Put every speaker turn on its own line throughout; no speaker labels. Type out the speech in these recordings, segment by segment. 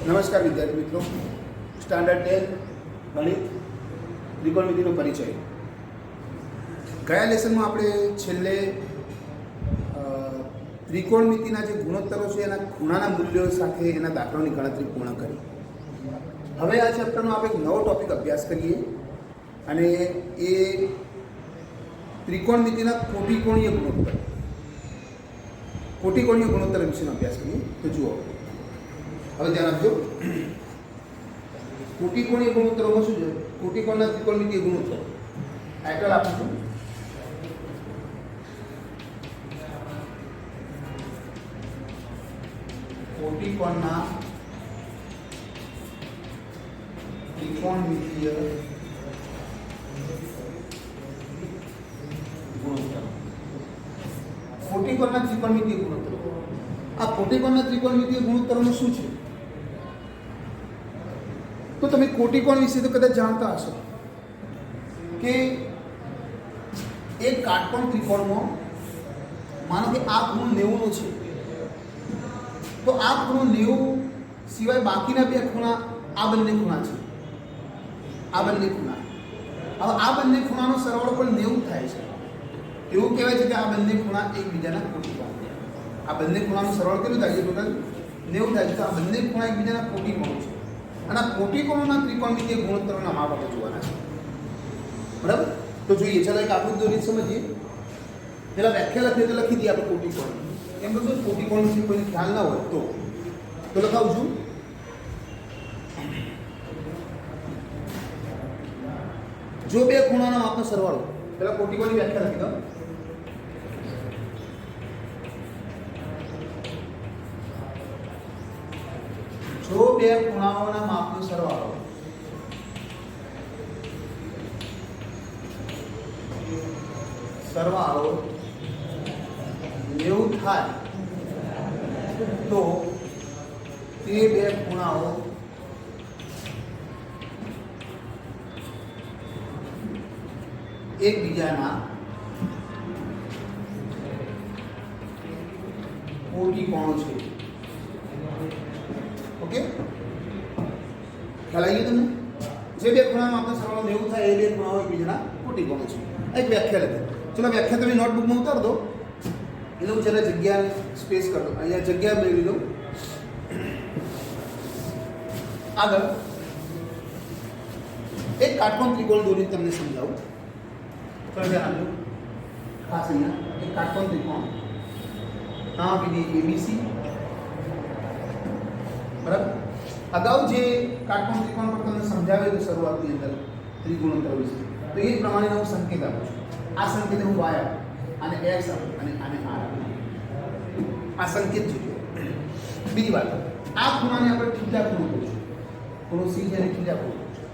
નમસ્કાર વિદ્યાર્થી મિત્રો, સ્ટાન્ડર્ડ 10 ગણિત ત્રિકોણમિતિનો પરિચય. ગયા લેસનમાં આપણે છેલ્લે ત્રિકોણમિતિના જે ગુણોત્તરો છે એના ખૂણાના મૂલ્યો સાથે એના દાખલાઓની ગણતરી પૂર્ણ કરી. હવે આ ચેપ્ટરનો આપણે એક નવો ટોપિક અભ્યાસ કરીએ અને એ ત્રિકોણમિતિના કોટિકોણીય ગુણોત્તર વિશેનો અભ્યાસ કરીએ. તો જુઓ, હવે ધ્યાન આપજો. કોટિકોણીય ગુણોત્તરોમાં શું છે? કોટિકોણના ત્રિકોણમિતિય ગુણોત્તર ટાઇટલ આપું છું. કોટિકોણના ત્રિકોણમિતિય ગુણોત્તર. કોટિકોણના ત્રિકોણમિતિય ગુણોત્તરો. આ કોટિકોણના ત્રિકોણમિતિય ગુણોત્તરોનું શું છે? તો તમે કોટિકોણ વિશે તો કદાચ જાણતા હશો કે એક કાટકોણ ત્રિકોણમાં માનો કે આ ખૂણો 90 નો છે, તો આ ખૂણો 90 સિવાય બાકીના બે ખૂણા આ બંને ખૂણા છે. આ બંને ખૂણા, હવે આ બંને ખૂણાનો સરવાળો પણ 90 થાય છે. એવું કહેવાય છે કે આ બંને ખૂણા એકબીજાના કોટિકોણ. આ બંને ખૂણાનો સરવાળો કેટલું થાય છે? ટોટલ 90 થાય છે. તો આ બંને ખૂણા એકબીજાના કોટિકોણ છે અને આ કોટિકોણના ત્રિકોણમિતિય ગુણોત્તરોના માપ આપણે જોવાના છે. બરાબર? તો જોઈએ, ચાલો એક આકૃતિ દોરીને સમજીએ. પેલા વ્યાખ્યા લખીએ તો લખી દઈએ આપણે કોટિકોણ. એમ તો કોટિકોણ વિશે કોઈને ખ્યાલ ના હોય તો લખાવું છું. જો બે ખૂણાના માપનો સરવાળો, પેલા કોટિકોણની વ્યાખ્યા લખી દો. જો બે ખૂણાઓના માપનો સરવાળો સરવાળો 90 થાય તો તે બે ખૂણાઓ એકબીજાના કોટિકોણો છે. ઓકે, ખ્યાલ આવી ગયો તમને? જે બે ખૂણાનો આપણો સરવાળો 90 થાય એ બે ખૂણાઓ એકબીજાના કોટિકોણો છે. એક વ્યાખ્યા લખી. ચલો, વ્યાખ્યા તમે નોટબુકમાં ઉતાર દો. એટલે હું જરા જગ્યા સ્પેસ કરી દો. અહીંયા જગ્યા મેળવી દો. આગળ એક કાટકોણ ત્રિકોણ દોરીને તમને સમજાવું. ચલો ધ્યાન આપજો. ખાસ અહીંયા એક કાટકોણ ત્રિકોણ, નામ આપી દઈએ એબીસી. બરાબર? અગાઉ જે કાટકોણ ત્રિકોણ પર તમને સમજાવેલું શરૂઆતની અંદર ત્રિગુણોત્તર વિશે, તો એ પ્રમાણે હું સંકેત આપું છું. આ સંકેત હું y આપું, આને x આપું અને આને r આપું. આ સંકેત જોઈએ. બીજી વાત, આ ખૂણાને આપણે થીટા ખૂણો કહીશું. ખૂણો c છે અને થીટા ખૂણો કહીશું.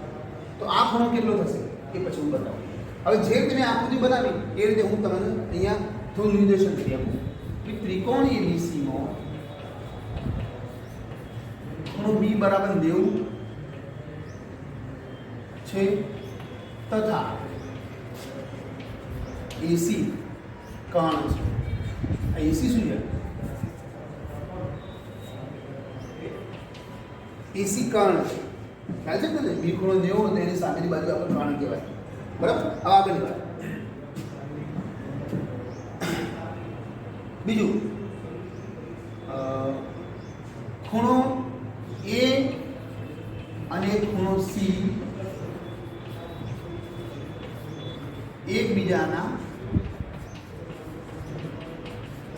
તો આ ખૂણો કેટલો થશે એ પછી હું બતાવું. હવે જે તમે આકૃતિ બનાવી એ રીતે હું તમને અહીંયા થોડું નિર્દેશન કરી આપું કે ત્રિકોણ એબીસીમાં ખૂણો b બરાબર 90 છે તથા એસી કર્ણ છે. આ એસી શું છે? એસી કર્ણ છે. ખ્યાલ છે ને? બી ખૂણો 90 તો એની સામેની બાજુ આપણે કર્ણ કહેવાય. બરાબર? હવે આગળની વાત. બીજું, ખૂણો એ અને ખૂણો સી એકબીજાના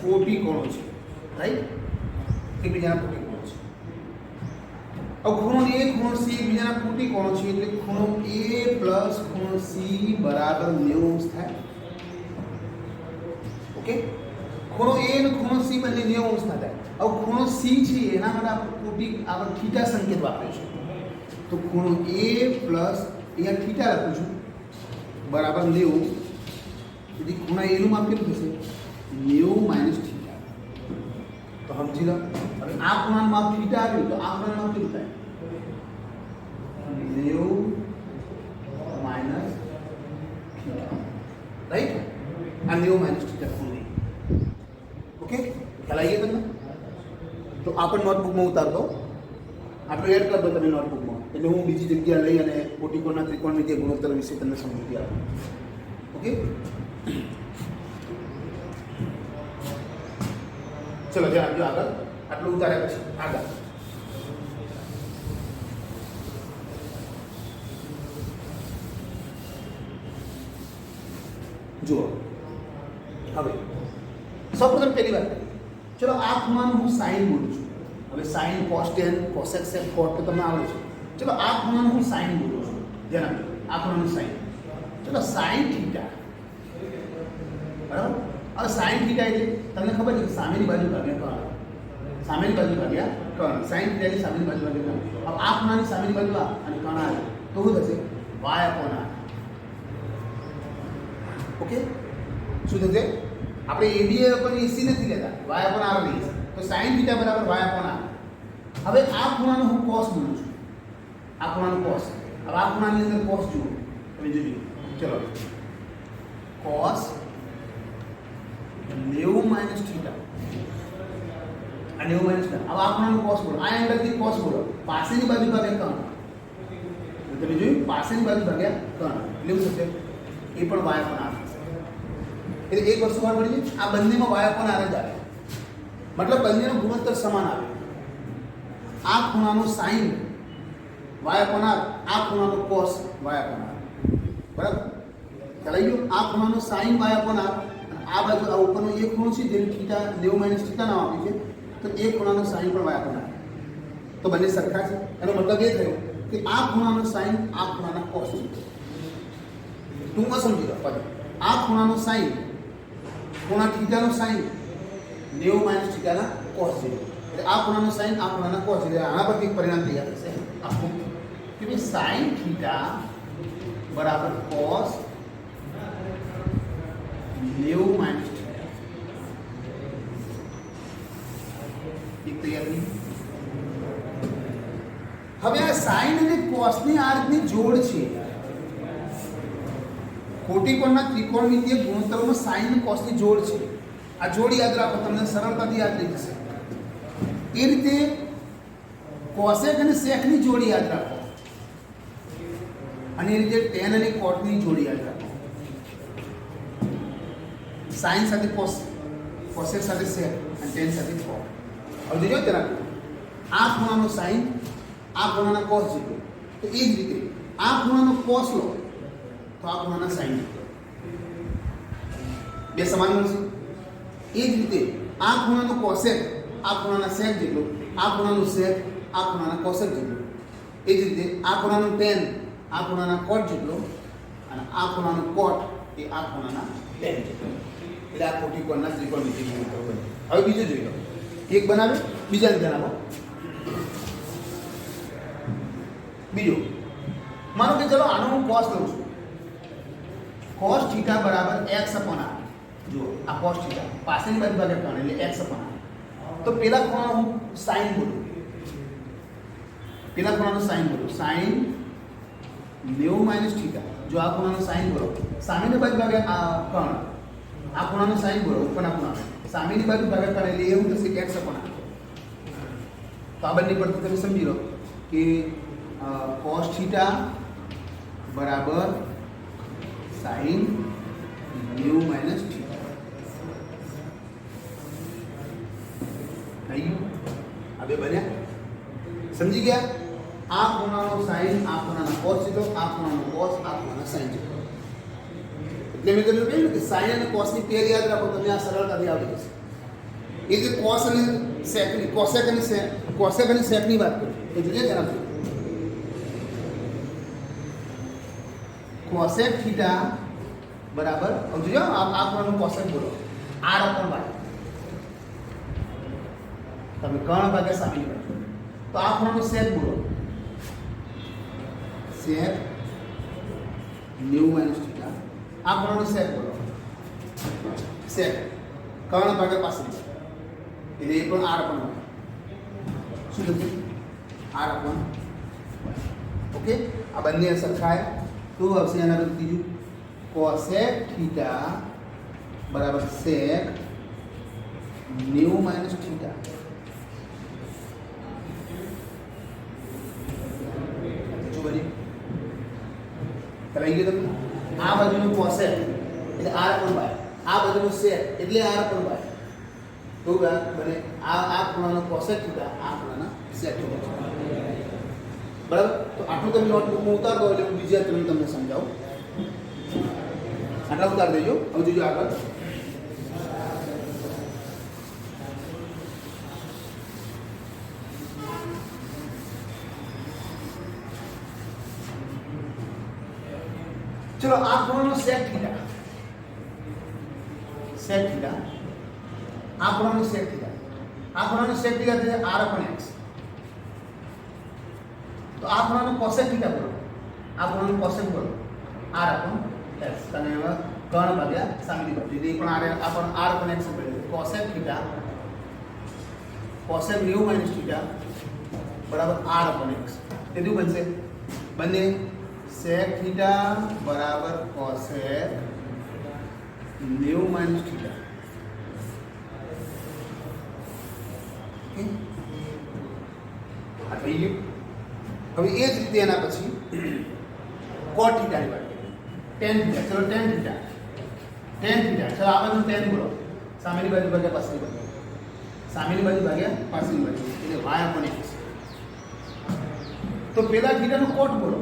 કોટિકોણો છે. રાઈટ? એકબીજાના કોટિકોણો છે. હવે ખૂણો એ ખૂણો સી એકબીજાના કોટિકોણો છે એટલે ખૂણો એ પ્લસ ખૂણો સી બરાબર 90 થાય. ઓકે? ખૂણો એ અને ખૂણો સી બંને 90 થાય. હવે ખૂણો સી છે એના માટે આપણે થીટા સંકેત વાપર્યો છે. તો ખૂણો એ પ્લસ અહીંયા થીટા લખું છું બરાબર 90. તેથી ખૂણા એનું માપ કેટલું થશે? 90 માઇનસ થીટા. તો સમજી લો. હવે આ ખૂણાનું માપ થીટા આવ્યું તો આ ખૂણાનું માપ કેટલું થાય? 90 માઇનસ થીટા. રાઈટ? આ 90 માઇનસ થીટા ખૂણો. ઓકે, ખ્યાલ આવી ગયો તમને? તો આ પણ નોટબુકમાં ઉતાર દો. આટલું એડ કરી દો તમે નોટબુકમાં, એટલે હું બીજી જગ્યા લઈ અને કોટિકોણના ત્રિકોણમિતિય ગુણોત્તર વિશે તમને સમજૂતી આપું. ઓકે, ચલો ધ્યાન આપજો. આગળ આટલું ઉતાર્યા પછી આગળ જુઓ. હવે સૌપ્રથમ પહેલી વાત કરીએ. ચલો આ ખૂણાનું હું સાઈન બોલું છું. હવે સાઈન કોસ ટેન કોસેક સેક કોટ તો તમને આવડે છે. ચલો આ ખૂણાનું હું સાઈન બોલું છું. ધ્યાન આપજો, આ ખૂણાનું સાઈન. ચલો સાઈન થીટા, બરાબર. હવે સાઈન થીટા એટલે તમને ખબર છે કે સામેની બાજુ ભાગ્યા કર્ણ, સામેની બાજુ ભાગ્યા કર્ણ. સાઈન થીટાની સામેની બાજુ ભાગ્યા કર્ણ. હવે આ ખૂણાની સામેની બાજુ આ અને કર્ણ આવે તો શું થશે? Y upon R. ઓકે, શું થશે? આપણે એબી અપોન એસી નથી લેતા, વાય અપોન આર લઈએ છીએ. તો સાઈન થીટા બરાબર વાય અપોન આર. હવે આ ખૂણાનો હું કોસ બોલું છું. આ ખૂણાનો કોસ. હવે આ ખૂણાની અંદર કોસ જુઓ, તમે જોજો. ચલો કોસ 90 માઇનસ થીટા, આ 90 માઇનસ થીટા. હવે આ ખૂણાનો કોસ બોલો, આ એંગલથી કોસ બોલો. પાસેની બાજુ ભાગ્યા કર્ણ, તમે જોયું, પાસેની બાજુ ભાગ્યા કર્ણ એટલે શું થશે? એ પણ વાય અપોન આર થશે. એટલે એક વસ્તુ ખબર પડી છે, આ બંનેમાં વાય અપોન આર જ આવે, મતલબ બંનેનો ગુણોત્તર સમાન આવે. આ ખૂણાનો સાઈન વાય અપોન આર, આ ખૂણાનો કોસ વાય અપોન આર. બરાબર, ખ્યાલ આવી ગયો? આ ખૂણાનો સાઈન વાય અપોન આર, આ બાજુ આ ઉપરનો એક ખૂણો છે જેને થીટા 90 માઇનસ થીટા નામ આપ્યું છે, તો એ ખૂણાનો સાઈન પણ વાય અપોન આર. તો બંને સરખા છે. એનો મતલબ એ થયો કે આ ખૂણાનો સાઈન આ ખૂણાના કોસ છે. ટૂંકમાં સમજી લો. પછી આ ખૂણાનો સાઈન, ખૂણા થીટાનો સાઈન 90 માઇનસ થીટાના કોસ છે. એટલે આ ખૂણાનો સાઈન આ ખૂણાના કોસ. એટલે આના પરથી એક પરિણામ તૈયાર થશે આખું કે ભાઈ સાઈન થીટા બરાબર કોસ 90 માઇનસ થીટા. એક તૈયાર થઈ. હવે આ સાઈન અને કોસની આ રીતની જોડ છે. કોટિકોણના ત્રિકોણમિતિય ગુણોત્તરોમાં સાઈન અને કોસની જોડ છે. આ જોડ યાદ રાખો, તમને સરળતાથી યાદ રહી જશે. એ રીતે કોસેક અને સેકની જોડી યાદ રાખો, અને એ રીતે ટેન અને કોટની જોડી યાદ રાખો. સાઈન સાથે કોસ, કોસેક સાથે સેક અને ટેન સાથે કોટ. હવે જોજો તેના આ ખૂણાનો સાઈન આ ખૂણાના કોસ જેટલો, તો એ જ રીતે આ ખૂણાનો કોસ લો તો આ ખૂણાના સાઈન જેટલો, બે સમાન મળશે. એ જ રીતે આ ખૂણાનો કોસેક આ ખૂણાના સેક જેટલો, આ ખૂણાનું સેક આ ખૂણાના કોસેક જેટલો. એ જ રીતે આ ખૂણાનું ટેન આ ખૂણાના કોટ જેટલો, અને આ ખૂણાનું કોટ એ આ ખૂણાના ટેન જેટલો. એટલે આ કોટિકોણના ત્રિકોણમિતિય ગુણોત્તરો બને. હવે બીજું જોઈ લો. એક બનાવે, બીજાને ધ્યાન આપો. બીજું માનો કે ચલો આનો હું કોસ લઉં છું. કોસ થીટા બરાબર x અપોન r. જુઓ આ કોસ થીટા પાસેની બાજુ ભાગ્યા કર્ણ એટલે x અપોન r. તો પેલા ખૂણાનો હું સાઈન બોલું, પેલા ખૂણાનો સાઈન બોલું. Sine 90 minus theta. જો આ ખૂણાનો સાઈન બોલો, સામેની બાજુ ભાગ્યા આ કર્ણ. આ ખૂણાનો સાઈન બોલો, ઉપરના ખૂણાનો. સામેની બાજુ ભાગ્યા કર્ણ એટલે એવું થશે x અપોન r. તો આ બંને પરથી તમે સમજી લો કે કોસ થીટા બરાબર સાઈન 90 માઇનસ થીટા. થઈ ગયું? આ બે બન્યા, સમજી ગયા? આ ખૂણાનો સાઈન આ ખૂણાના કોસ જેટલો, આ ખૂણાનો કોસ આ ખૂણાના સાઈન જેટલો. એટલે મેં તમને કહ્યું કે સાઈન અને કોસની પેર યાદ રાખો, તમને આ સરળતાથી આવડી જશે. એ જે કોસ અને સેકની, કોસેક અને સેકની વાત કરું એ જોઈએ જરા. કોસેક થીટા બરાબર, હવે જોજો આ ખૂણાનું કોસેક બોલો, r અપોન y. તમે કર્ણ ભાગ્યા સામેની બાજુ. તો આ ખૂણાનું સેક બોલો, સેક 90 માઇનસ થીટા. આ ખૂણાનું સેક બોલો, સેક કર્ણ ભાગ્યા પાસેની બાજુ એટલે એ પણ r અપોન y. શું થશે? r upon y. ઓકે, આ બંને સરખાય તો આવશે એના પછી ત્રીજું કોસેક થીટા બરાબર સેક 90 માઇનસ થીટા. રહી ગયું તમને આ બાજુનું કોસેક એટલે r પણ બાય આ બાજુનું સેક એટલે r પણ બાય તો બને આ ખૂણાનો કોસેક થીટા આ ખૂણાના સેક થીટા બરાબર તો આટલું તમે નોટબુકમાં ઉતાર દો એટલે હું બીજા ત્રણ તમને સમજાવું આટલા ઉતાર દેજો હવે જોજો આગળ चलो आ ખૂણાનો sec थीटा આ ખૂણાનો sec थीटा છે r upon x તો આ ખૂણાનો cosec थीटा બોલો આ ખૂણાનો cosec બોલો r upon x અને હવે કર્ણ ભાગ્યા સામેની બાજુ એટલે પણ r upon x બને cosec theta cosec mu minus theta બરાબર r upon x કેટલું બનશે બંને sec थीटा बराबर cosec mu minus थीटा થઈ ગયું હવે એ જ રીતે એના પછી cot थीटा ની વાત કરીએ tan थीटा ચલો tan थीटा ચલો આ બાજુ tan બોલો સામેની બાજુ ભાગ્યા પાછળની બાજુ સામેની બાજુ ભાગ્યા પાછળની બાજુ એટલે y upon x તો પેલા थीटा નો cot બોલો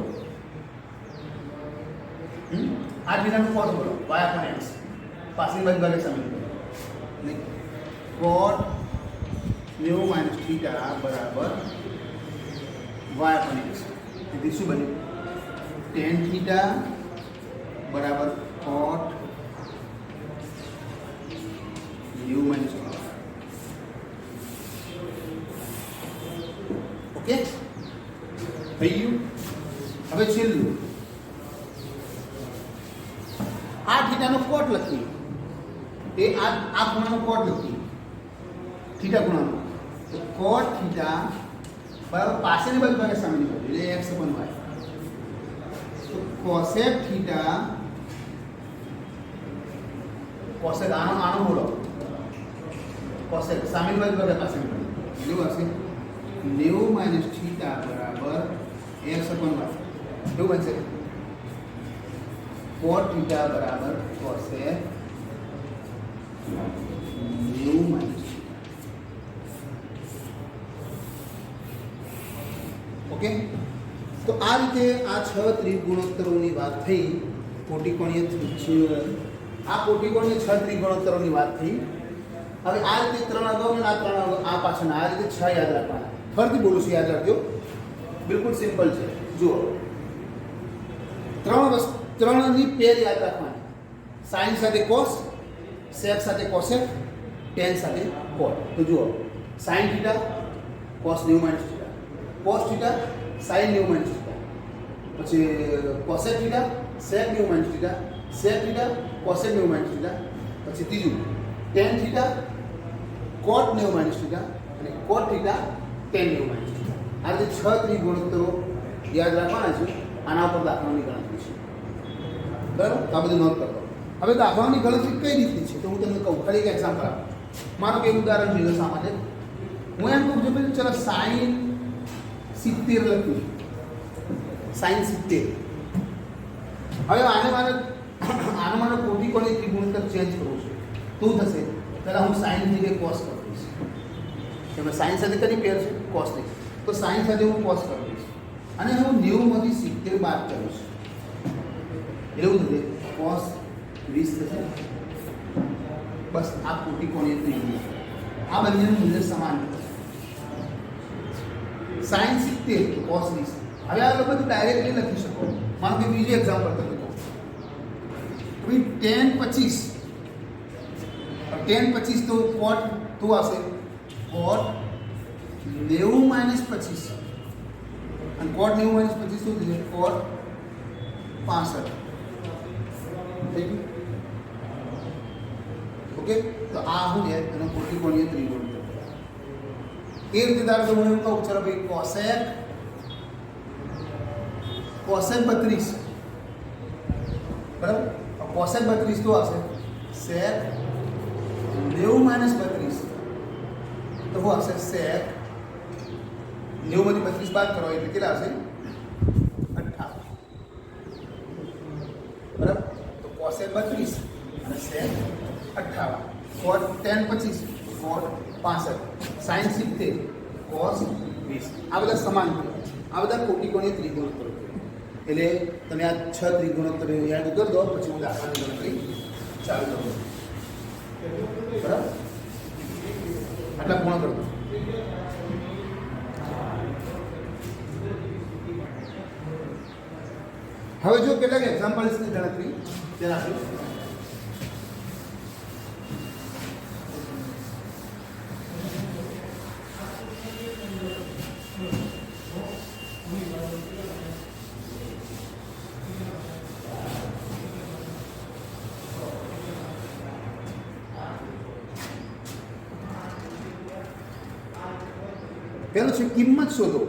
આ થીટાનું cot બોલો y upon x પાછળની બાજુ ભાગે સામેની બાજુ cot mu minus theta બરાબર y upon x તેથી શું બન્યું tan theta બરાબર cot mu minus theta okay થઈ ગયું હવે છેલ્લું આ થીટાનો કોટ લખી એ આ ખૂણાનો કોટ લખી થીટા ખૂણાનો તો કોટ થીટા બરાબર પાછળની બાજુ ભાગે સામેની બાજુ એટલે x upon y તો કોસેક થીટા કોસેક આનો બોલો કોસેક સામેની બાજુ ભાગે પાછળની બાજુ કેવું હશે 90 માઇનસ થીટા બરાબર x upon y કેવું બનશે cot theta बराबर cosec mu minus ओके तो आ रीते आ 6 त्रिगुणोत्तरोनी बात थई कोटिकोणीय आ कोटिकोणीय 6 त्रिगुणोत्तरोनी बात थई હવે આ રીતે ત્રણ અગાઉ ને આ ત્રણ આ પાછળ આ રીતે 6 યાદ રાખવાના ફરીથી બોલું છું યાદ રાખજો બિલકુલ સિમ્પલ છે જુઓ ત્રણની પેર યાદ રાખવાની sin સાથે cos sec સાથે cosec tan સાથે cot તો જુઓ sin θ cos nu minus θ cos θ sin nu minus θ પછી cosec θ sec nu minus θ sec θ cosec nu minus θ પછી ત્રીજું tan θ cot nu minus θ અને cot θ tan nu minus θ આ રીતે 6 ત્રિગુણોત્તરો યાદ રાખવાના છે આના ઉપર દાખલાની ગણતરી છે બરાબર આ બધું નોટ કરતો હવે દાખલાની ગણતરી કઈ રીતની છે તો હું તમને કહું ખાલી એક એક્ઝામ્પલ આપું માનો કે ઉદાહરણ જોઈ લો સામાન્ય હું એમ કહું છું ભાઈ ચલો sin 70 લખ્યું sin 70 હવે આને મારે કોટિકોણની ત્રિગુણોત્તર ચેન્જ કરવું છે તો થશે પહેલાં હું sin ની જગ્યાએ cos કરી દઈશ એમાં sin સાથે કની પેર છે cos ની તો sin સાથે હું cos કરી દઈશ અને હું 90 માંથી 70 બાદ કરું છું એવું થશે cos 20 થશે બસ આ કોટિકોણીય ત્રિગુણોત્તર આ બંનેનું મૂલ્ય સમાન sin 70 cos 20 હવે આ બધું ડાયરેક્ટલી લખી શકો માનો કે બીજું એક્ઝામ્પલ તમને કહું ભાઈ tan 25 તો cot તો આવશે cot 90 માઇનસ 25 અને cot 90 માઇનસ 25 શું થશે cot 65 થઈ ગયું ઓકે તો આ હું છે એનો કોટિકોણીય ત્રિગુણોત્તર એ રીતે ધારો કે હું એમ કહું ચલો ભાઈ cosec 32 બરાબર cosec 32 તો આવશે sec 90 માઇનસ 32 તો શું આવશે sec 90 માંથી 32 બાદ કરો એટલે કેટલા આવશે 58 cot tan 25 cot 65 sin 70 cos 20 આ બધા સમાન છે આ બધા કોટિકોણીય ત્રિગુણોત્તરો છે એટલે તમે આ 6 ત્રિગુણોત્તરો યાદ કરી દો પછી હું દાખલાની ગણતરી ચાલુ કરું બરાબર આટલા પૂર્ણ કરી દો હવે જો કેટલાક એક્ઝામ્પલ્સની ગણતરી જણાવ્યું પહેલું છે કિંમત શોધો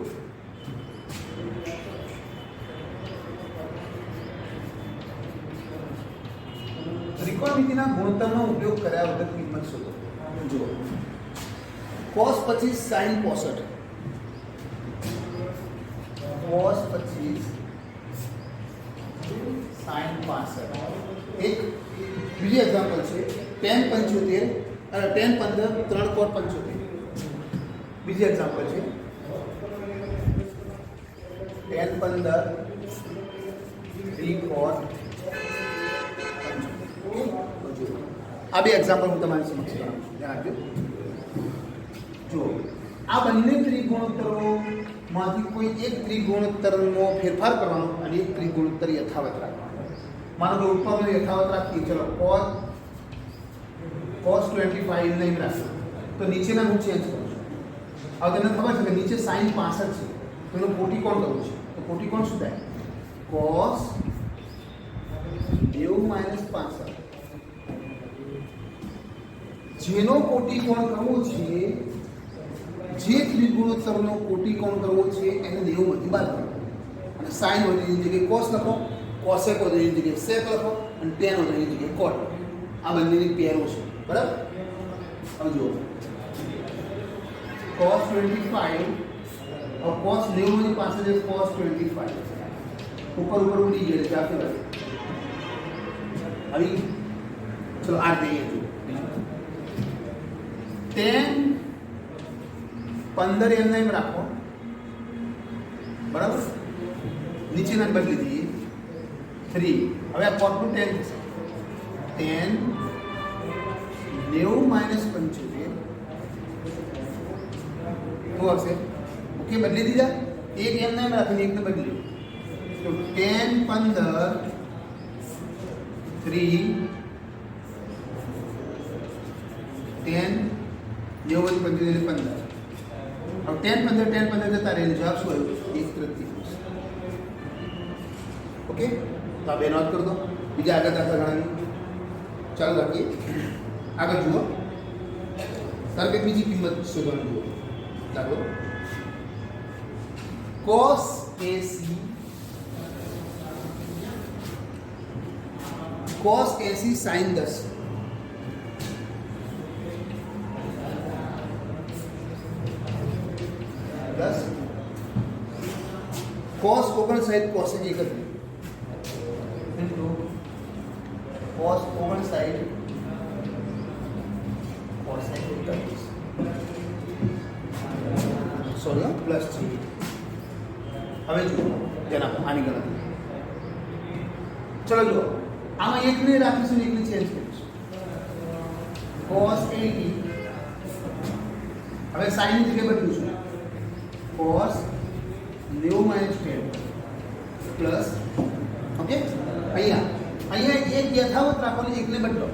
ત્રિકોણમિતિના ગુણોત્તરનો ઉપયોગ કર્યા વગર કિંમત શોધો જુઓ cos 25 sin 65 cos 25 sin 65 એક બીજી એક્ઝામ્પલ છે tan 75 અને tan 15 3 cot 75 બીજી એક્ઝામ્પલ છે tan 15 3 cot આ બે એક્ઝામ્પલ હું તમારી સમક્ષ કરાવું છું ધ્યાન આપજો જુઓ આ બંને ત્રિગુણોત્તરોમાંથી કોઈ એક ત્રિગુણોત્તરનો ફેરફાર કરવાનો અને એક ત્રિગુણોત્તર યથાવત રાખવાનો માનો કે ઉપરનો યથાવત રાખીએ ચલો cos 25 નહીં રાખો તો નીચેના હું ચેન્જ કરું છું હવે તમને ખબર છે કે નીચે sin 65 છે તો એનું કોટિકોણ કરવું છે તો કોટિકોણ શું થાય cos 90 - 65 જેનો કોટિકોણ કરવો છે જે ત્રિગુણોત્તરનો કોટિકોણ કરવો છે એને 90 માંથી બાદ કરો અને sin વધેની જગ્યાએ cos લખો cosec વધેની જગ્યાએ sec લખો અને tan વધેની જગ્યાએ cot આ બંનેની પેરો છે બરાબર હવે જુઓ cos 25 और cos 90 પાસે છે cos 25 ઉપર ઉડી ગયો છે આખી વાત આવી ચલો આ દઈએ જો tan 15 એમને એમ રાખો બરાબર નીચેના બદલી દઈએ 3 હવે આ cot નું tan થશે tan 90 - 75 तो हसे ओके बदली दीजा एक एम नाम रखनी एक तो बदली तो tan 15 3 tan 90 15 अब tan 15 જતા રહે જવાબ શું આવ્યો 1/3 ઓકે તો આ બે નોટ કરી દો બીજા આગળ દાખલા ગણાવી ચાલો રાખીએ આગળ જુઓ તારે કે બીજી કિંમત શોધવાની જુઓ દાખલો cos AC sin 10 plus cos 59 cosec 31 into cos 59 cosec 31 sorry plus છે હવે જુઓ જનાબ આની ગણતરી ચલો જુઓ આમાં એકને રાખીશું એકને ચેન્જ કરીશું cos 80 હવે sin ની જગ્યાએ બદલીશું cos 90 - 10 પ્લસ ઓકે અહીંયા એક યથાવત રાખો ને એકને બદલો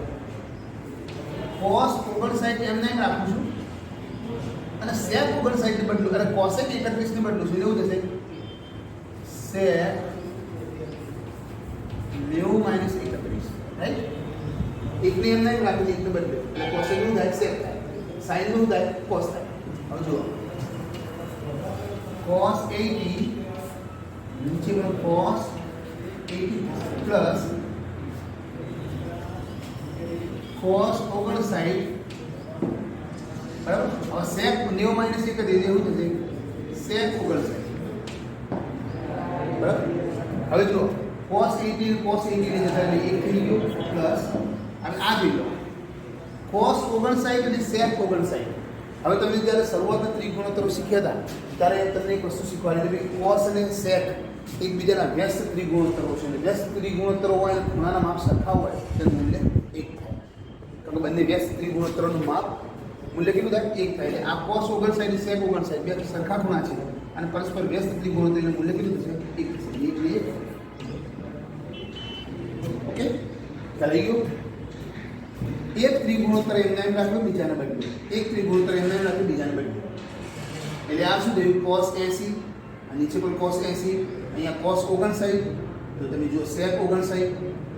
cos 59 એમને એમ રાખું છું અને sec 59 ને બદલું અને cosec 31 ને બદલું છું એવું થશે sec 90 - 31 રાઈટ એકને એમ નહીં રાખી એકને બદલે એટલે cosec નું થાય sec થાય sin નું થાય cos થાય હવે જુઓ cos 80 નીચે નો cos 80 પ્લસ cos 59 બરાબર હવે sec 90 - 1 દે દેવું થશે sec 59 બરાબર હવે જો cos 80 ને જતા એટલે 1 થઈ ગયો પ્લસ હવે આ જોઈ લો cos 59 અને sec 59. હવે તમે જ્યારે શરૂઆતના ત્રિગુણોત્તરો શીખ્યા હતા ત્યારે તમને એક વસ્તુ શીખવાડી હતી કે cos અને sec એકબીજાના વ્યસ્ત ત્રિગુણોત્તરો છે અને વ્યસ્ત ત્રિગુણોત્તરો હોય અને ખૂણાના માપ સરખા હોય તેનું મૂલ્ય 1 થાય. કારણ કે બંને વ્યસ્ત ત્રિગુણોત્તરોનું માપ મૂલ્ય કેટલું થાય? 1 થાય. એટલે આ cos 59 અને sec 59 બે સરખા ખૂણા છે અને પરસ્પર વ્યસ્ત ત્રિગુણોત્તરનું મૂલ્ય કેટલું થશે? 1 થશે. ઓકે, ચાલી ગયું. એક ત્રિગુણોત્તર એમને એમ રાખ્યો, બીજાને બદલ્યું. એક ત્રિગુણોત્તર એમને એમ રાખ્યો, બીજાને બદલ્યું. એટલે આ શું થયું? cos 80 અને નીચે પણ cos 80, અહીંયા cos 59, તો તમે જો sec 59.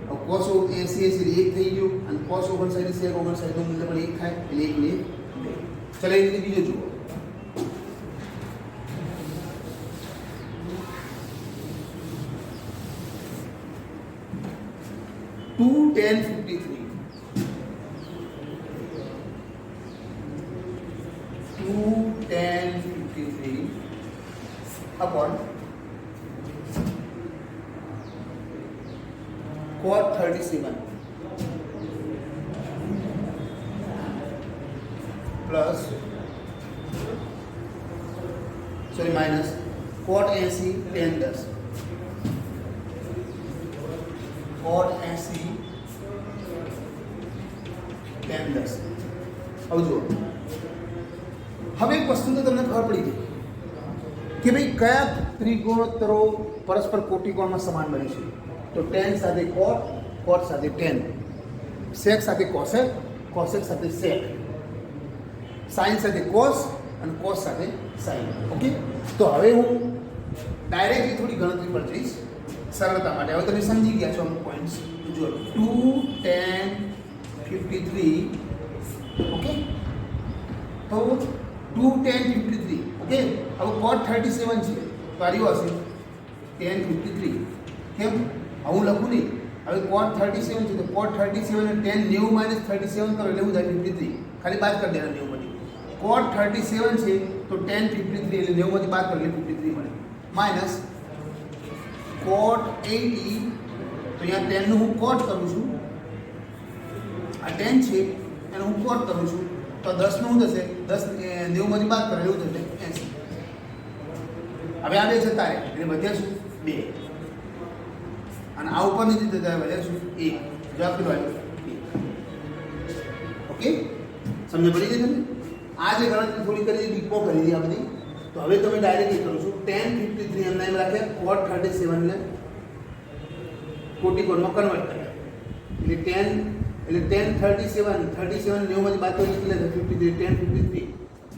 હવે cos 80 એટલે 1 થઈ ગયું અને cos 59 અને sec 59 નું મૂલ્ય પણ 1 થાય. એટલે 1 ને 2. ચલો એ રીતે બીજો જુઓ. 2 tan 53 upon cot 37 plus minus cot 80 tan 10. cot 80 tan 10. હવે જુઓ, હવે એક વસ્તુ તો તમને ખબર પડી ગઈ કે ભાઈ કયા ત્રિગુણોત્તરો પરસ્પર કોટિકોણમાં સમાન બને છે. તો tan સાથે cot, cot સાથે tan, sec સાથે cosec, cosec સાથે sec, sin સાથે cos અને cos સાથે sin. ઓકે, તો હવે હું ડાયરેક્ટલી થોડી ગણતરી પર જઈશ સરળતા માટે. હવે તમે સમજી ગયા છો અમુક પોઈન્ટ્સ. જો 2 tan 53. ઓકે, તો 2 tan 53. ઓકે, હવે cot 37 છે તો આ રહ્યું હશે tan 53. કેમ આવું લખું નહીં? હવે cot 37 છે તો cot 37 અને tan 90 minus 37 કરો એટલે શું થાય? 53. ખાલી બાદ કરી દેના 90 માંથી. cot 37 છે તો tan 53 એટલે 90 માંથી બાદ કરી એટલે 53 મળે. માઇનસ cot 80, તો અહીંયા tan નું હું cot કરું છું, આ tan છે એને હું cot કરું છું, તો 10 નું શું થશે? 10 90 માંથી બાદ કરે એવું થશે 80. હવે આ બે જતા રહે એટલે વધ્યા શું? 2. અને આ ઉપર નથી જતા વધ્યા શું? 1. જવાબ કેટલો આવ્યો? 2. ઓકે, સમજ પડી ગઈ તમને? આ જે ગણતરી થોડી કરી ડીપો કરી હતી આ બધી. તો હવે તમે ડાયરેક્ટ એ કરો છો tan 53 એમના એમ રાખ્યા, cot 37 ને કોટિકોણમાં કન્વર્ટ કર્યા. એટલે tan 37 90 માંથી બાદ કરી એટલે 53 tan 53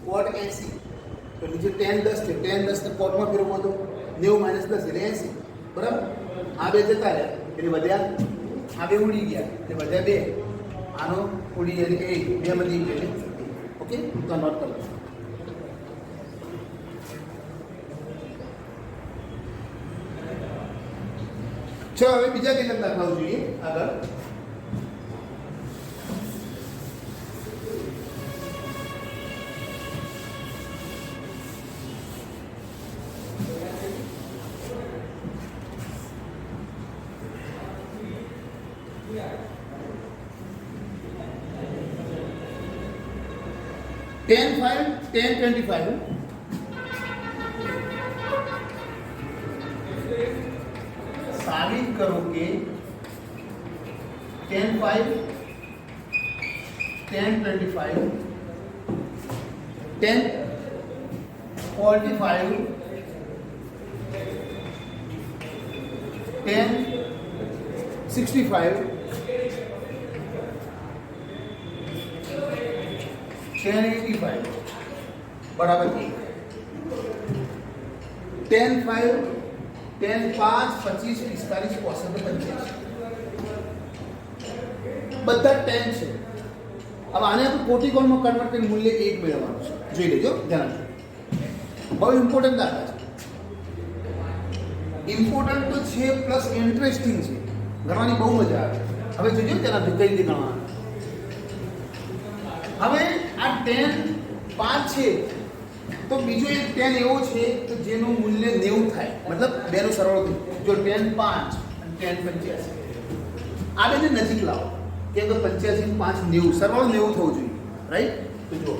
cot 80. તો નીચે tan 10 છે, tan 10 ને cotમાં ફેરવવો તો 90 minus 10 એટલે 80. બરાબર? આ બે જતા રહ્યા એટલે વધ્યા, આ બે ઉડી ગયા એટલે વધ્યા 2. આનો ઉડી ગયા એટલે 2 માંથી 1 એટલે. ઓકે, તો નોટ કરો. ચલો હવે બીજા કેટલાક દાખલાઓ જોઈએ આગળ. tan 5 tan 25. साबित करो कि tan 5 tan 25 tan 45 tan 65 tan 85 बराबर 1. tan 5 tan 5 25 45 65 બધા tan છે. अब આને આપણે કોટિકોણમાં કન્વર્ટ કરીને મૂલ્ય 1 મેળવવાનું છે. જોઈ લેજો, ધ્યાન આપજો. બહુ ઇમ્પોર્ટન્ટ દાખલા છે. ઇમ્પોર્ટન્ટ તો છે પ્લસ ઇન્ટરેસ્ટિંગ છે, ગણવાની બહુ મજા આવે. હવે જોજો તેના કઈ રીતે ગણવાના. હવે આ tan 5 છે તો બીજો એક tan એવો છે કે જેનું મૂલ્ય 90 થાય, મતલબ બેનો સરવાળો થાય. જો tan 5 અને tan 85 આ બેને નજીક લાવો કેમ તો 85 5 90 સરવાળો 90 થવો જોઈએ, રાઈટ? તો જો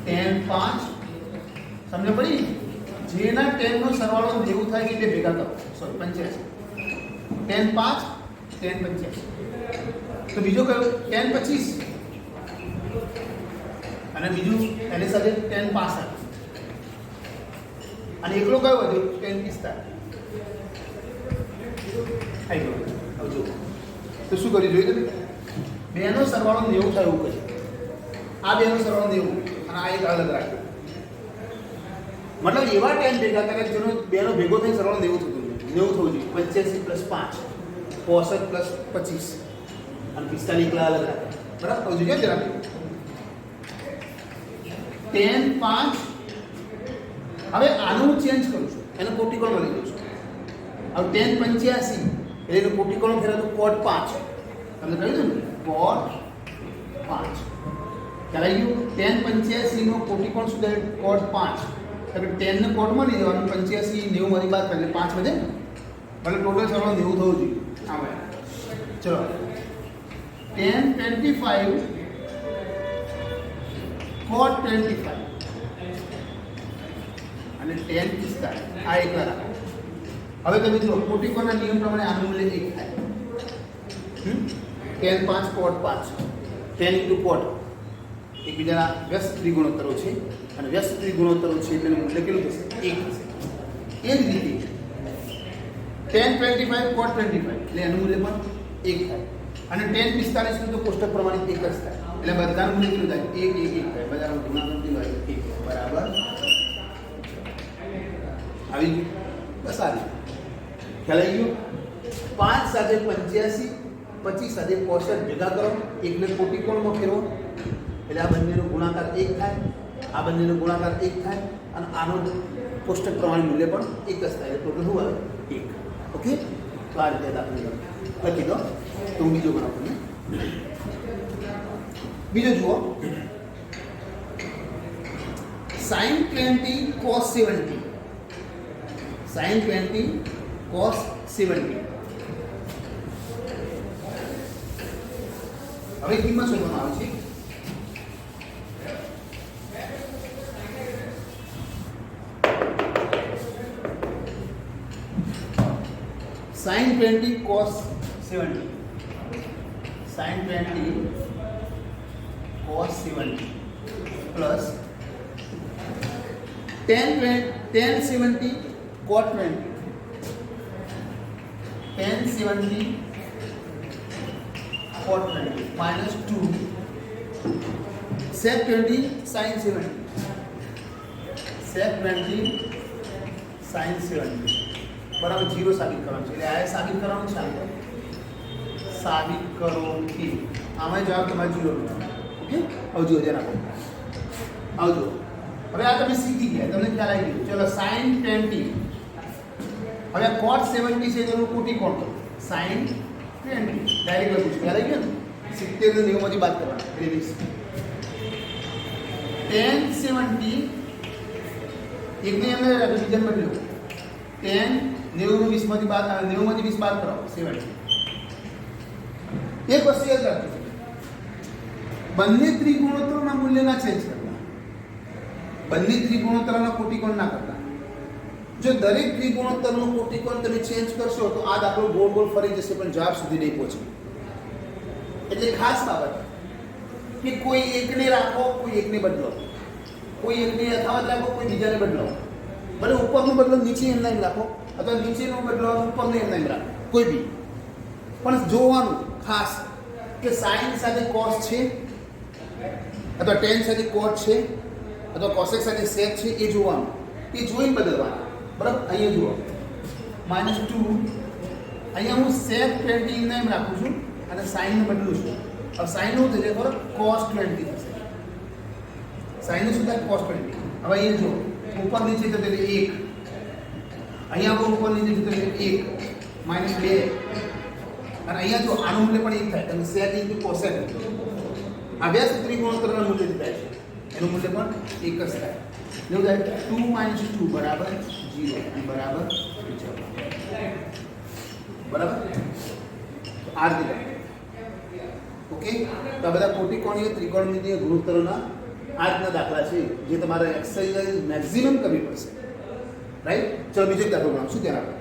tan 5 સમજ પડી, જેના tan નો સરવાળો 90 થાય એટલે ભેગા કરો, સોરી 85 tan 5 tan 85, તો બીજો કયો tan 25 અને બીજું એની સાથે tan 65 અને એકલો કયો વધ્યો tan 45 આવી ગયો. હવે જો તો શું કરી જોઈએ તમે, બેનો સરવાળો 90 થાય એવું કરી, આ બેનો સરવાળો 90 અને આ એક અલગ રાખ્યો, મતલબ એવા tan ભેગા કરે જેનો બેનો ભેગો થઈને સરવાળો 90 થતો જોઈએ, 90 થવું જોઈએ. 85 + 5 65 + 25 અને 45 એકલા અલગ રાખે, બરાબર? તો જોઈએ જરા tan 5, હવે આનું હું ચેન્જ કરું છું, એનો કોટીકોણ લઈ લઉં છું. હવે tan 85 એટલે એનો કોટીકોણ ફેરવતો cot 5, તમને કહ્યું ને cot 5 ખ્યાલ આવી ગયું. tan 85 નો કોટીકોણ શું થાય? cot 5. એટલે tan ને cot માં લઈ જવાનું, 85 90 માંથી બાદ કરે 5 વધે ને, એટલે ટોટલ સરવાળો 90 થવું જોઈએ. હા ભાઈ ચલો, tan 25 cot 25 અને tan 45 આ એકલા રાખો. હવે તમે જુઓ કોટીકોણના નિયમ પ્રમાણે આનું મૂલ્ય 1 થાય. tan 5 cot 5 tan * cot એકબીજાના વ્યસ્ત ત્રિગુણોત્તરો છે અને વ્યસ્ત ત્રિગુણોત્તરો છે એટલે એનું મૂલ્ય કેટલું થશે? 1 થશે. એ જ રીતે tan 25 cot 25 એટલે એનું મૂલ્ય પણ 1 થાય અને tan 45 નું તો કોષ્ટક પ્રમાણે 1 જ થાય, એટલે બધાનું મૂલ્ય કેટલું થાય? 1 1 1 થાય. બધાનો ગુણાકાર કેટલો થાય? 1 બરાબર આવી ગયું. બસ આ રીતે ખ્યાલ આવી ગયો. 5 સાથે 85 25 સાથે 65 ભેગા કરો, એકને કોટીકોણમાં ફેરવો એટલે આ બંનેનો ગુણાકાર 1 થાય, આ બંનેનો ગુણાકાર 1 થાય અને આનો કોષ્ટક પ્રમાણે મૂલ્ય પણ 1 જ થાય, એટલે ટોટલ શું આવે? 1. ઓકે, તો આ રીતે દાખલો લખી દો. તો હું બીજો ગણાવું તમને. બીજો જુઓ, sin 20 cos 70, sin 20 cos 70. હવે કિંમત શોધવામાં આવે છે. sin 20 cos 70, sin 20 cos 70 plus tan 70 cot 20, tan 70 cot 20 minus 2 sec 20 sin 70, sec 20 sin 70 બરાબર 0 સાબિત કરવાનું છે. એટલે આ સાબિત કરવાનું છે, સાબિત કરો કે આમાં જવાબ તમારે 0 નો. ઓકે, આવજો જરા આવજો. હવે આ તમે શીખી ગયા, તમને ખ્યાલ આવી ગયો. ચલો sin 20, હવે cot 70 છે તેનું કોટીકોણ કરો, sin 20 ડાયરેક્ટ લખું છું. ખ્યાલ આવી ગયો ને? 70 ને 90 માંથી બાદ કરવાના એટલે 20. tan 70 એકની અંદર બીજાને બદલો, tan 90 નું 20 માંથી બાદ 90 માંથી 20 બાદ કરો 70. એક વસ્તુ યાદ રાખજો, બંને ત્રિગુણોત્તરોના મૂલ્યના ચેન્જ કરતા, બંને ત્રિગુણોત્તરના કોટીકોણ ના કરતા. જો દરેક ત્રિગુણોત્તરનું કોટીકોણ તમે ચેન્જ કરશો તો આ દાખલો ગોળ ગોળ ફરી જશે પણ જવાબ સુધી નહીં પહોંચે. એટલે ખાસ બાબત કે કોઈ એકને રાખો, કોઈ એકને બદલો, કોઈ એકને યથાવત રાખો, કોઈ બીજાને બદલો. ભલે ઉપરનું બદલો નીચે એમના એમ રાખો, અથવા નીચેનું બદલો ઉપરનું એમના એમ રાખો, કોઈ બી. પણ જોવાનું ખાસ કે સાઇન સાથે કોસ છે અથવા ટેન સાથે કોટ છે અથવા કોસેક સાથે સેક છે, એ જોવાનું, એ જોઈને બદલવાનું. બરાબર, અહીંયા જુઓ -2, અહીંયા હું સેક 20 એમ રાખું છું અને સાઇનને બદલું છું. હવે સાઇન શું થશે ખબર? cos 20 થશે. સાઇનનું શું થાય? cos 20. હવે અહીંયા જો ઉપર નીચે તો એટલે 1, અહીંયા ઉપર નીચે તો એટલે 1 -2, અને અહીંયા જો આનું મૂલ્ય પણ 1 થાય, તમે સેક ઇન્ટુ કોસેક, આ વ્યસ્ત ત્રિકોણોત્તરના મૂલ્ય થાય છે, એનું મૂલ્ય પણ 1 જ થાય. એવું થાય 2 - 2 બરાબર 0 અને બરાબર 0. બરાબર, તો આ રીતે ઓકે, તો આ બધા કોટિકોણીય ત્રિકોણમિતીય ગુણોત્તરોના આ રીતના દાખલા છે જે તમારે એક્સરસાઇઝ મેક્સિમમ કરવી પડશે. રાઈટ? ચલો બીજો એક દાખલો ગણો. શું ધ્યાન આપો?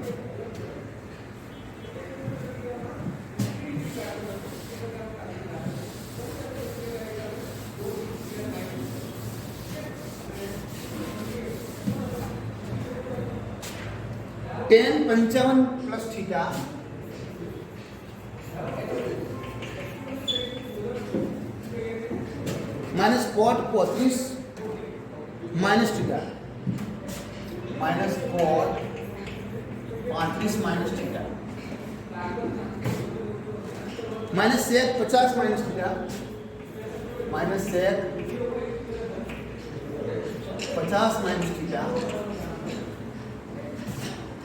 tan 55 plus theta minus cot 35 minus theta minus cot 35 minus theta minus sec 50 minus theta minus sec 50 minus theta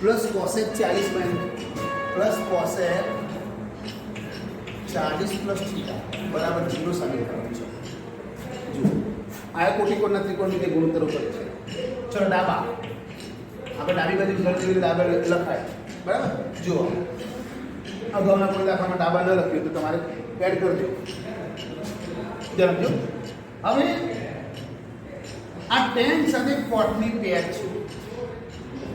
plus cosec 40 minus plus cosec 40 plus theta बराबर 0 साबित करવાનું છે. જો આ કોટિકોણના ત્રિકોણમિતીય ગુણોત્તરો કરે છે. ચલો ડાબા, આપણે ડાબી બાજુ જલ્દી ડાબા લખાય. બરાબર? જુઓ, અગાઉના કોઈ દાખલામાં ડાબા ન લખ્યું તો તમારે એડ કરી દો. જણાવજો. હવે આ tan સાથે cot ની પેર છે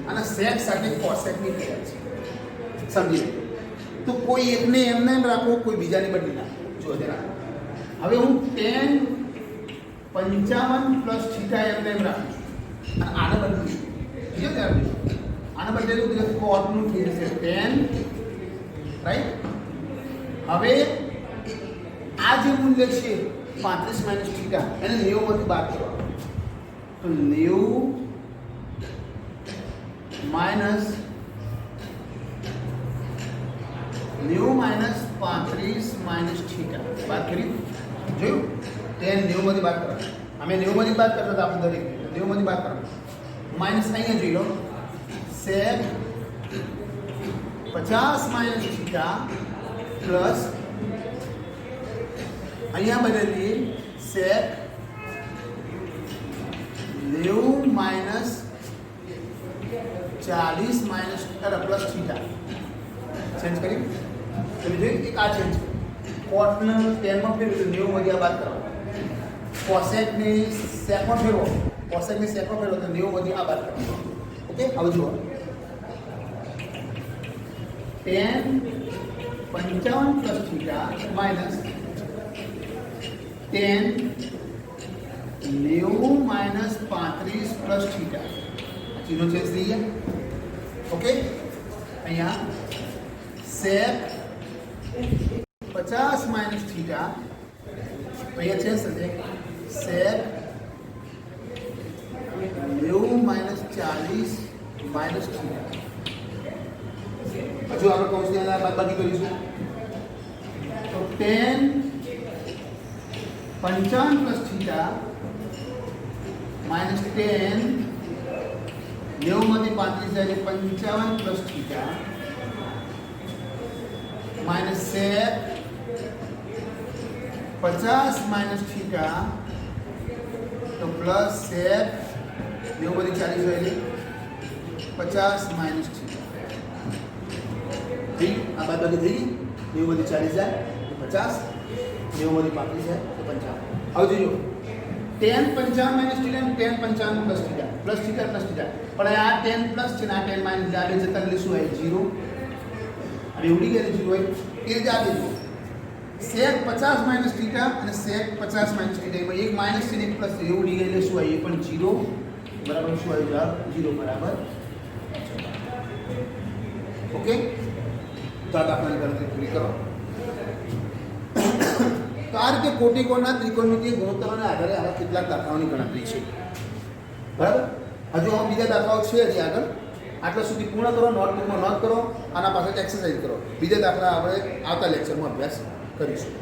અને sec સાથે cosec ની પેર છે. સમજી લો. તો કોઈ એકને એમને એમ રાખો, કોઈ બીજાને બદલી નાખો. જો જરા હવે હું tan 55 પ્લસ થીટા એમને એમ રાખું છું અને આને બદલી બીજો ધ્યાન દો. આને બદલેલું એટલે cot નું થઈ જશે tan. રાઈટ? હવે આ જે મૂલ્ય છે 35 માઇનસ થીટા એને 90 માંથી બાદ કરવાનું. તો 90 માઇનસ 35 માઇનસ થીટા બાદ કરી. જોયું? tan 90 માંથી બાદ કરવાનું. અમે 90 માંથી બાદ કરતા હતા આપણે દરેક 90 માંથી બાદ કરવાનું. માઇનસ અહીંયા જોઈ લો, sec 50 માઇનસ થીટા પ્લસ અહીંયા બદલીએ sec 90 minus 40 minus plus theta. Change કરી તો બીજું એક આ ચેન્જ કરી. cotને 10 માં ફેરવી તો 90 માંથી બાદ કરવાનું. cosec ને sec માં ફેરવો, cosec ને sec માં ફેરવો તો 90 માંથી આ બાદ કરવાનું. ઓકે, હવે જુઓ, tan 55 plus theta minus tan 90 minus 35 plus theta. ચીનો ચેન્જ થઈ ગયા. ઓકે, અહીંયા sec 50 માઇનસ થીટા અહીંયા ચેન્જ થશે sec 90 માઇનસ 40 માઇનસ થીટા. હજુ આપણે કૌંસની અંદર બાદબાકી કરીશું. તો tan 55 plus theta minus tan 90 માંથી 35 જાય એટલે 55 plus theta minus sec 50 minus theta तो प्लस sec 90 માંથી 40 જાય 50 माइनस थीटा. ठीक, આ બાદબાકી થઈ ગઈ. 90 માંથી 40 જાય તો 50, 90 માંથી 35 જાય તો 55. હવે જોજો, tan 55 માઇનસ થીટા અને tan 55 plus theta plus theta. પણ આ tan પ્લસ છે ને આ tan માઇનસ આ બે જતા એટલે શું આવે? 0. હવે ઉડી ગઈ 0 હોય એ જ આ દેજો. sec 50 માઇનસ થીટા અને sec 50 માઇનસ થીટા એમાં એક માઇનસ છે ને એક પ્લસ છે. એ ઉડી ગઈ એટલે શું આવે? એ પણ 0 બરાબર શું આવે? જવાબ 0 બરાબર. ઓકે, તો આ દાખલાની ગણતરી પૂરી કરો. તો આ રીતે કોટિકોણના ત્રિકોણમિતીય ગુણોત્તરોના આધારે આવા કેટલાક દાખલાઓની ગણતરી છે. બરાબર? હજુ આમાં બીજા દાખલાઓ છે હજી આગળ. આટલા સુધી પૂર્ણ કરો, નોટબુકમાં નોટ કરો, આના પાછળ એક્સરસાઇઝ કરો. બીજા દાખલા આપણે આવતા લેક્ચરમાં અભ્યાસ કરીશું.